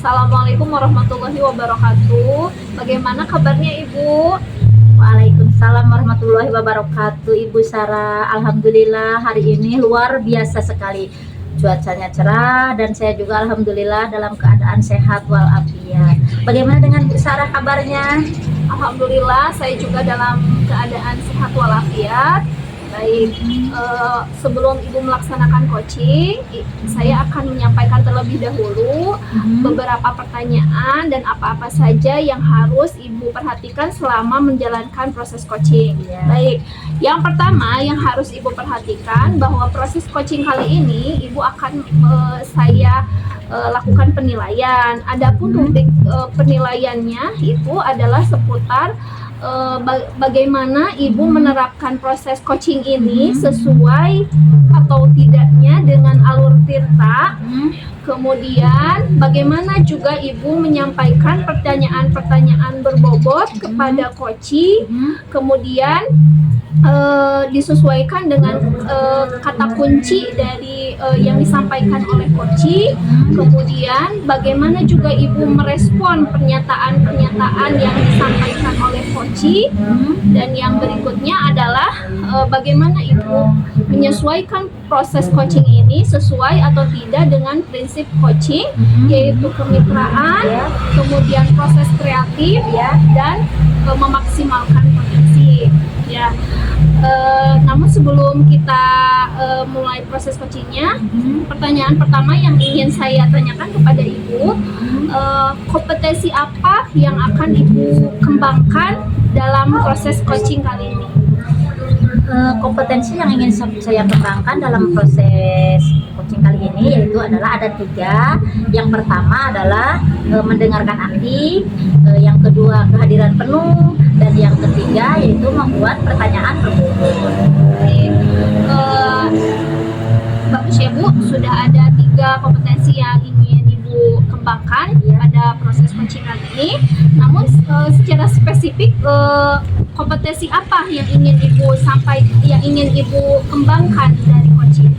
Assalamualaikum warahmatullahi wabarakatuh. Bagaimana kabarnya Ibu? Waalaikumsalam warahmatullahi wabarakatuh. Ibu Sarah, alhamdulillah hari ini luar biasa sekali. Cuacanya cerah dan saya juga alhamdulillah dalam keadaan sehat walafiat. Bagaimana dengan Bu Sarah kabarnya? Alhamdulillah saya juga dalam keadaan sehat walafiat. Baik, sebelum Ibu melaksanakan coaching, saya akan menyampaikan terlebih dahulu beberapa pertanyaan dan apa-apa saja yang harus Ibu perhatikan selama menjalankan proses coaching. Baik, yang pertama yang harus Ibu perhatikan bahwa proses coaching kali ini Ibu akan saya lakukan penilaian. Adapun rubrik penilaiannya itu adalah seputar bagaimana Ibu menerapkan proses coaching ini sesuai atau tidaknya dengan alur tirta. Kemudian bagaimana juga Ibu menyampaikan pertanyaan-pertanyaan berbobot kepada coaching. Kemudian disesuaikan dengan kata kunci dari yang disampaikan oleh coaching. Kemudian bagaimana juga Ibu merespon pernyataan-pernyataan yang disampaikan oleh coaching. Dan yang berikutnya adalah bagaimana Ibu menyesuaikan proses coaching ini sesuai atau tidak dengan prinsip coaching, yaitu kemitraan, kemudian proses kreatif, dan memaksimalkan potensi. Ya, namun sebelum kita mulai proses coachingnya, pertanyaan pertama yang ingin saya tanyakan kepada Ibu, kompetensi apa yang akan Ibu kembangkan dalam proses coaching kali ini? Kompetensi yang ingin saya kembangkan dalam proses coaching kali ini yaitu adalah ada 3. Yang pertama adalah mendengarkan ahli, yang kedua kehadiran penuh, dan yang ketiga yaitu membuat pertanyaan berbobot. Bagus ya Bu, sudah ada 3 kompetensi yang ingin Ibu kembangkan pada proses coaching kali ini. Namun secara spesifik kompetensi apa yang ingin Ibu kembangkan dari coaching?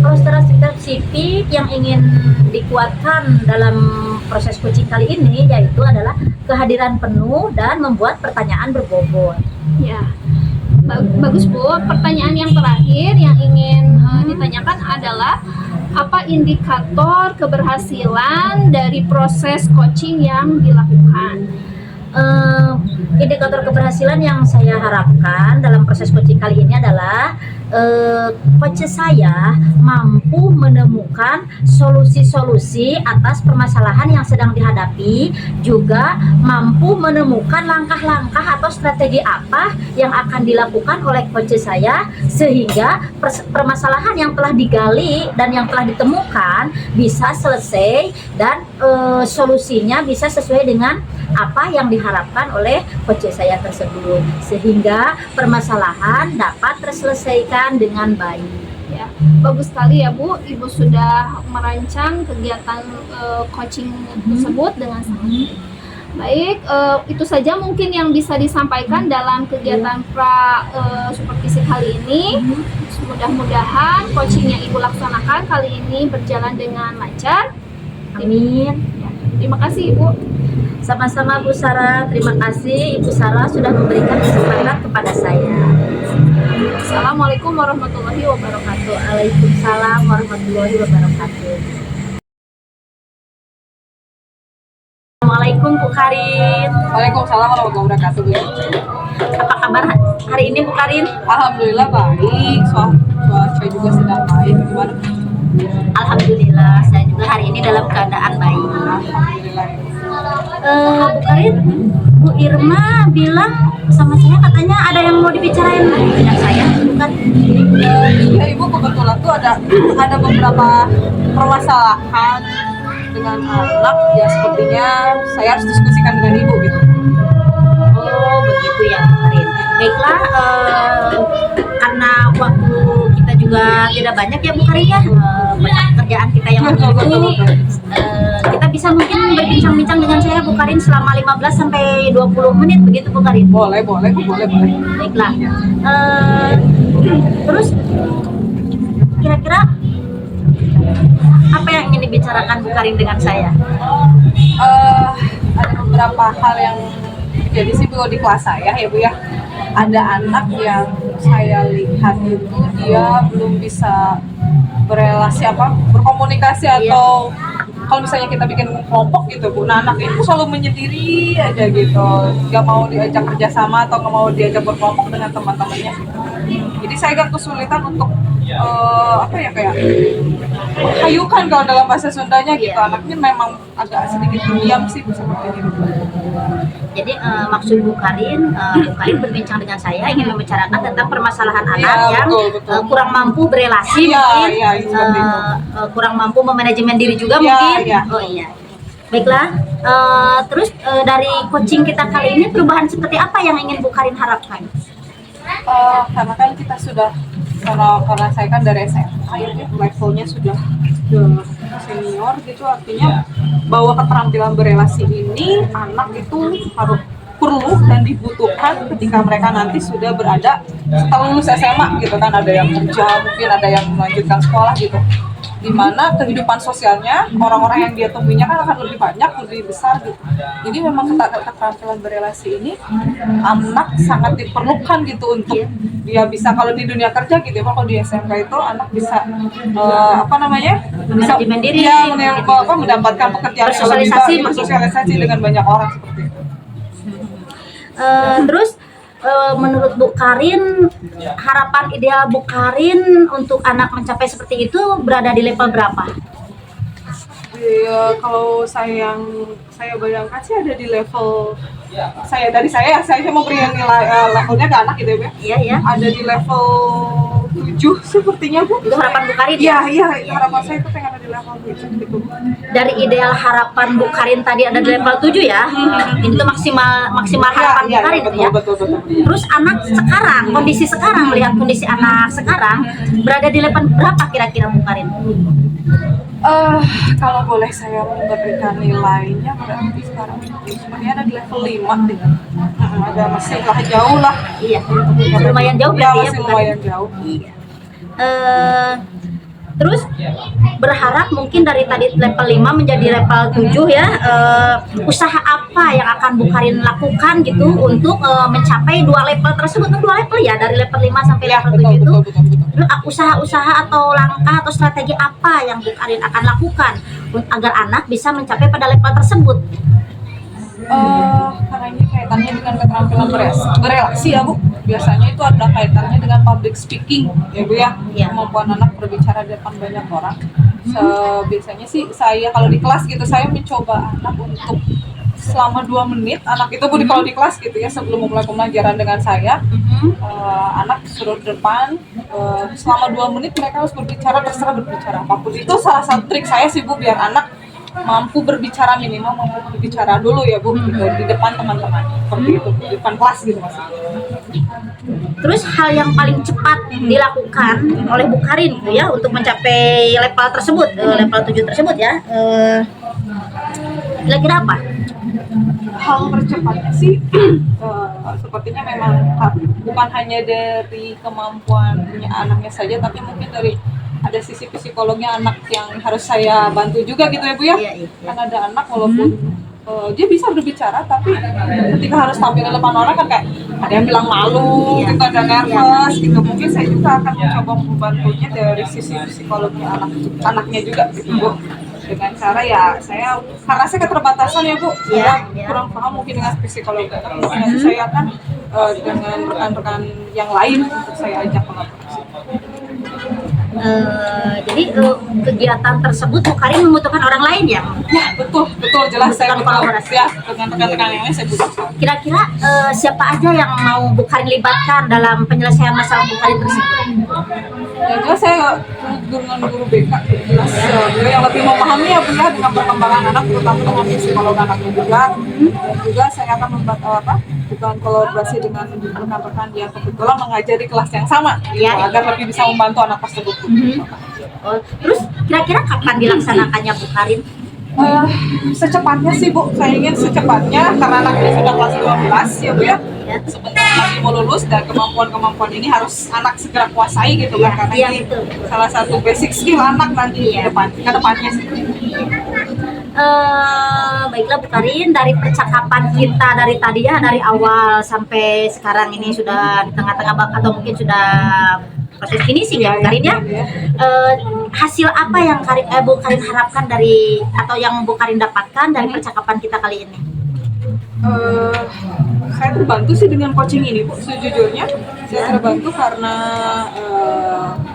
Kalau secara spesifik yang ingin dikuatkan dalam proses coaching kali ini yaitu adalah kehadiran penuh dan membuat pertanyaan berbobot. Ya, bagus Bu. Pertanyaan yang terakhir yang ingin ditanyakan adalah apa indikator keberhasilan dari proses coaching yang dilakukan? Indikator keberhasilan yang saya harapkan dalam proses coaching kali ini adalah coach saya mampu menemukan solusi-solusi atas permasalahan yang sedang dihadapi, juga mampu menemukan langkah-langkah atau strategi apa yang akan dilakukan oleh coach saya sehingga permasalahan yang telah digali dan yang telah ditemukan bisa selesai dan solusinya bisa sesuai dengan apa yang diharapkan oleh coach saya tersebut sehingga permasalahan dapat terselesaikan dengan baik. Ya, bagus sekali ya Bu, Ibu sudah merancang kegiatan coaching tersebut dengan sangat baik. Baik, itu saja mungkin yang bisa disampaikan dalam kegiatan supervisi kali ini. Mudah-mudahan coaching yang Ibu laksanakan kali ini berjalan dengan lancar. Amin. Ya, terima kasih Ibu. Sama-sama Bu Sarah, terima kasih Ibu Sarah sudah memberikan kesempatan kepada saya. Assalamualaikum warahmatullahi wabarakatuh. Waalaikumsalam warahmatullahi wabarakatuh. Assalamualaikum Bu Karin. Waalaikumsalam warahmatullahi wabarakatuh. Apa kabar hari ini Bu Karin? Alhamdulillah baik. Cuaca juga sedang baik. Gimana? Alhamdulillah saya juga hari ini dalam keadaan baik. Alhamdulillah. Bu Karin, Bu Irma bilang sama saya katanya ada yang mau dibicarain dengan saya, bukan? Ya Ibu, kebetulan tuh ada beberapa permasalahan dengan anak ya, sepertinya saya harus diskusikan dengan Ibu gitu. Oh begitu ya Bu Karin. Baiklah, karena waktu kita juga tidak banyak ya Bu Karin ya, banyak kerjaan kita yang ini. Kita bisa mungkin berbincang-bincang dengan saya Bu Karin selama 15 sampai 20 menit begitu Bu Karin? Boleh. Baiklah. Terus kira-kira Apa yang ingin dibicarakan Bu Karin dengan saya? Ada beberapa hal yang terjadi sih Bu di kelas saya ya Bu ya. Ada anak yang saya lihat itu dia belum bisa berkomunikasi atau kalau misalnya kita bikin kelompok gitu Bu, nah anak itu selalu menyendiri aja gitu, nggak mau diajak kerjasama atau nggak mau diajak berkelompok dengan teman-temannya gitu. Jadi saya agak kesulitan untuk kayak menghayukan kalau dalam bahasa Sundanya gitu. Anaknya memang agak sedikit diam sih Bu, seperti itu. Jadi maksud Bu Karin berbincang dengan saya ingin membicarakan tentang permasalahan anak Iya, yang betul. kurang mampu berelasi, Iya, mungkin iya, seperti itu. kurang mampu memanajemen diri juga Iya, mungkin. iya. Oh iya. Baiklah. Terus dari coaching kita kali ini perubahan seperti apa yang ingin Bu Karin harapkan? Karena kan kita sudah karena saya kan dari SMA ya, levelnya sudah senior gitu, artinya bahwa keterampilan berelasi ini anak itu harus perlu dan dibutuhkan ketika mereka nanti sudah berada setelah lulus SMA gitu kan, ada yang kerja, mungkin ada yang melanjutkan sekolah gitu, dimana kehidupan sosialnya orang-orang yang dia temuinya kan akan lebih banyak, lebih besar gitu. Jadi memang keterampilan berelasi ini anak sangat diperlukan gitu untuk dia bisa, kalau di dunia kerja gitu ya, kalau di SMK itu anak bisa bisa Manajemen diri, mendapatkan pekerjaan yang lebih bersosialisasi, baik, bersosialisasi dengan banyak orang seperti itu. Terus menurut Bu Karin, harapan ideal Bu Karin untuk anak mencapai seperti itu berada di level berapa? Kalau saya bayangkan sih ada di level saya mau beri nilai levelnya ke anak gitu ya Bu. Iya ya. Ada di level 7 sepertinya Bu. Itu harapan Bu Karin. Iya, harapan saya itu pengen ada di level 7 gitu. Dari ideal harapan Bu Karin tadi ada di level 7 ya. Ini tuh maksimal harapan Bu Karin betul, ya. betul. Terus anak sekarang, melihat kondisi anak sekarang berada di level berapa kira-kira Bu Karin? Kalau boleh saya memberikan nilainya, berarti sekarang sebenarnya ada di level 5 deh. Ada masih lah jauh lah. Iya, lumayan jauh Ya, berarti ya masih Bu Karin. lumayan jauh. Iya. Terus berharap mungkin dari tadi level 5 menjadi level 7 ya, usaha apa yang akan Bu Karin lakukan gitu untuk mencapai 2 level tersebut, 2 level ya, dari level 5 sampai Ya, level 7 itu. betul. Terus usaha-usaha atau langkah atau strategi apa yang Bu Karin akan lakukan agar anak bisa mencapai pada level tersebut? Karena ini kaitannya dengan keterampilan berelasi ya Bu. Biasanya itu ada kaitannya dengan public speaking ya Bu ya. Iya. Kemampuan anak berbicara di depan banyak orang. Biasanya sih saya kalau di kelas gitu, saya mencoba anak untuk selama 2 menit, anak itu Bu kalau di kelas gitu ya, sebelum memulai pembelajaran dengan saya, anak suruh di depan, selama 2 menit mereka harus terserah berbicara apapun. Itu salah satu trik saya sih Bu, biar anak mampu berbicara, minimal mampu berbicara dulu ya Bu, gitu, di depan teman-teman seperti itu, di depan kelas gitu maksudnya. Terus hal yang paling cepat dilakukan oleh Bu Karin gitu ya untuk mencapai level tersebut, level 7 tersebut ya, kira-kira apa? Hal tercepatnya sih sepertinya memang bukan hanya dari kemampuan punya anaknya saja, tapi mungkin dari ada sisi psikolognya anak yang harus saya bantu juga gitu ya Bu ya. Iya. Kan ada anak walaupun dia bisa berbicara, tapi ketika harus tampil di depan orang kan kayak ada yang bilang malu, gitu, ada nervous gitu. Mungkin saya juga akan mencoba membantunya dari sisi psikologi anaknya juga gitu Bu. Dengan cara ya karena saya keterbatasan ya Bu, saya kurang paham mungkin dengan psikologi anak. Nanti saya akan dengan rekan-rekan yang lain untuk saya ajak kolaborasi. Jadi kegiatan tersebut Bu Karin membutuhkan orang lain ya? Ya betul jelas, saya Membutuhkan kolaborasi. ya dengan rekan-rekan yang lain saya butuh. Kira-kira siapa aja yang mau Bu Karin libatkan dalam penyelesaian masalah Bu Karin tersebut? Ya jelas saya dengan guru BK jelas yang lebih memahami ya Bu ya dengan perkembangan anak, terutama dengan psikolog anaknya juga. Dan juga saya akan membantu bukan kolaborasi dengan rekan-rekan yang kebetulan mengajar di kelas yang sama gitu, agar lebih bisa membantu anak tersebut. Terus kira-kira kapan dilaksanakannya Bu Karin? Secepatnya sih Bu, saya ingin secepatnya karena anaknya sudah kelas 12 ya Bu ya. Ya. sebentar lagi mau lulus dan kemampuan-kemampuan ini harus anak segera kuasai gitu kan, karena Iya, ini betul. salah satu basic skill anak nanti Iya. ke depannya sih. Baiklah Bu Karin, dari percakapan kita dari tadi ya, dari awal sampai sekarang ini sudah di tengah-tengah atau mungkin sudah proses finishing ya Bu Karin ya. Hasil apa yang Bu Karin harapkan dari atau yang Bu Karin dapatkan dari percakapan kita kali ini? Saya terbantu sih dengan coaching ini Bu, sejujurnya saya terbantu karena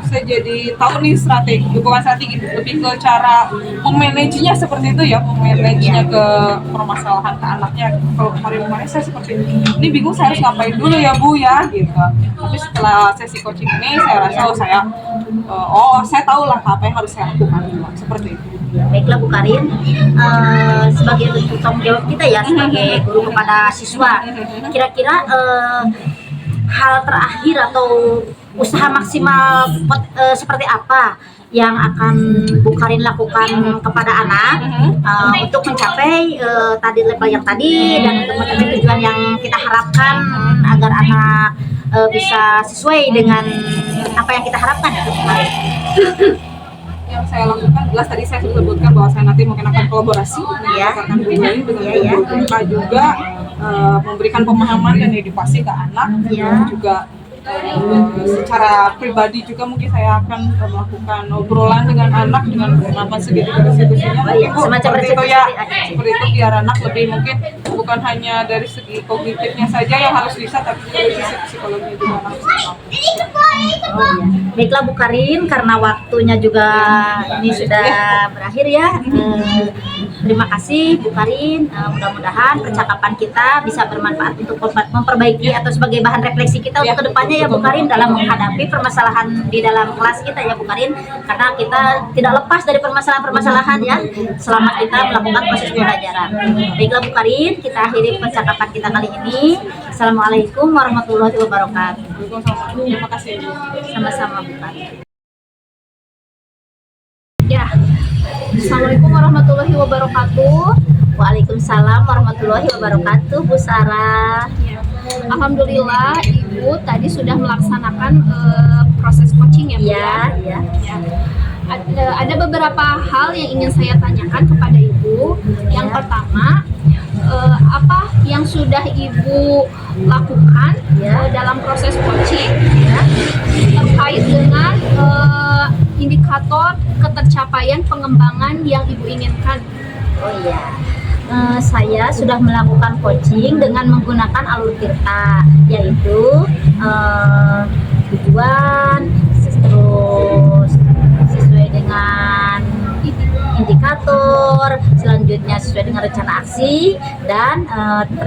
saya jadi tahu nih strategi, bukan strategi, lebih ke cara memanagenya seperti itu ya, memanagenya ke permasalahan ke anaknya. Kalau kemarin-kemarin saya seperti ini bingung saya harus ngapain dulu ya Bu ya gitu, tapi setelah sesi coaching ini saya rasa saya tahu lah apa yang harus saya lakukan seperti itu. Baiklah Bu Karin, sebagai bentuk tanggung jawab kita ya sebagai guru kepada siswa, kira-kira hal terakhir atau usaha maksimal seperti apa yang akan Bu Karin lakukan kepada anak untuk mencapai tadi level yang tadi dan untuk mencapai tujuan yang kita harapkan agar anak bisa sesuai dengan apa yang kita harapkan ya Bu Karin. Yang saya lakukan jelas tadi saya sudah sebutkan bahwa saya nanti mungkin akan kolaborasi dengan guru lain, dengan guru BK juga, memberikan pemahaman dan edukasi ke anak, juga secara pribadi juga mungkin saya akan melakukan obrolan dengan anak dengan penerapan segitiga-segitinya. Semacam Seperti itu ya, resepsi. seperti itu biar anak lebih mungkin bukan hanya dari segi kognitifnya saja yang harus bisa, tapi dari sisi psikologinya juga anak bisa tahu. Baiklah Bu Karin, karena waktunya juga ini sudah berakhir ya. Terima kasih Bu Karin. Mudah-mudahan percakapan kita bisa bermanfaat untuk memperbaiki atau sebagai bahan refleksi kita untuk kedepannya ya Bu Karin dalam menghadapi permasalahan di dalam kelas kita ya Bu Karin. Karena kita tidak lepas dari permasalahan-permasalahan ya selama kita melakukan proses pembelajaran. Baiklah Bu Karin, kita akhiri percakapan kita kali ini. Assalamualaikum warahmatullahi wabarakatuh. Terima kasih. Sama-sama Bu Karin. Ya, Assalamualaikum warahmatullahi wabarakatuh. Waalaikumsalam warahmatullahi wabarakatuh, Bu Sarah. Ya. Alhamdulillah Ibu tadi sudah melaksanakan proses coaching ya Bu ya. Iya. Ya. Ada beberapa hal yang ingin saya tanyakan kepada Ibu. Yang pertama, apa yang sudah Ibu lakukan dalam proses coaching terkait dengan indikator ketercapaian pengembangan yang Ibu inginkan? Oh iya. Saya sudah melakukan coaching dengan menggunakan alur tirta, yaitu tujuan, terus sesuai dengan indikator, selanjutnya sesuai dengan rencana aksi, dan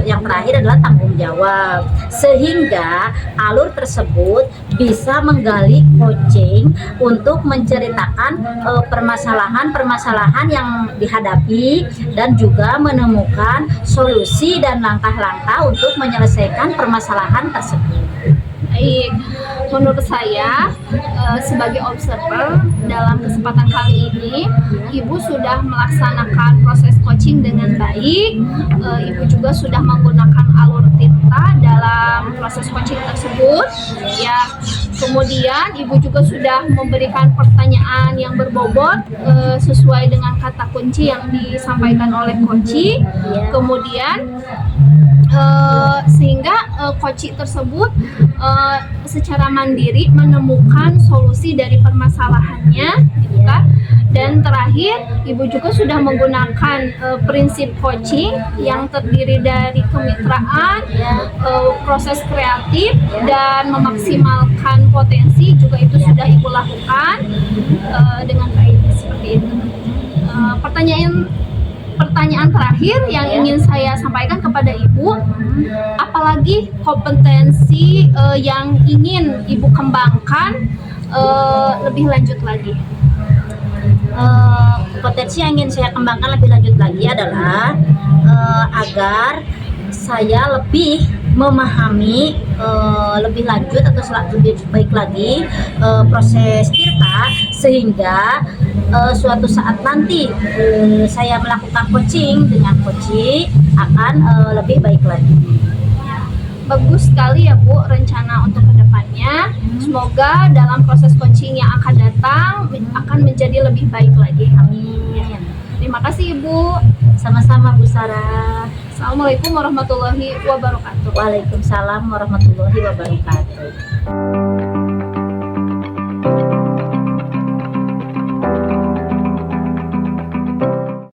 yang terakhir adalah tanggung jawab, sehingga alur tersebut bisa menggali coaching untuk menceritakan permasalahan-permasalahan yang dihadapi dan juga menemukan solusi dan langkah-langkah untuk menyelesaikan permasalahan tersebut. Baik, menurut saya sebagai observer dalam kesempatan kali ini, Ibu sudah melaksanakan proses coaching dengan baik. Ibu juga sudah menggunakan alur tirta dalam proses coaching tersebut. Ya, kemudian Ibu juga sudah memberikan pertanyaan yang berbobot sesuai dengan kata kunci yang disampaikan oleh coach. Kemudian sehingga coach tersebut secara mandiri menemukan solusi dari permasalahannya, gitu kan? Dan terakhir, Ibu juga sudah menggunakan prinsip coaching yang terdiri dari kemitraan, proses kreatif, dan memaksimalkan potensi, juga itu sudah Ibu lakukan dengan baik seperti itu. Pertanyaan terakhir yang ingin saya sampaikan kepada Ibu, apalagi kompetensi yang ingin Ibu kembangkan lebih lanjut lagi? Potensi yang ingin saya kembangkan lebih lanjut lagi adalah agar saya lebih memahami lebih lanjut atau lebih baik lagi proses tirta, sehingga suatu saat nanti saya melakukan coaching dengan coach akan lebih baik lagi. bagus sekali ya Bu rencana untuk kedepannya. Semoga dalam proses coaching yang akan datang akan menjadi lebih baik lagi. Amin. Terima kasih Ibu. Sama-sama Bu Sarah. Assalamualaikum warahmatullahi wabarakatuh. Waalaikumsalam warahmatullahi wabarakatuh.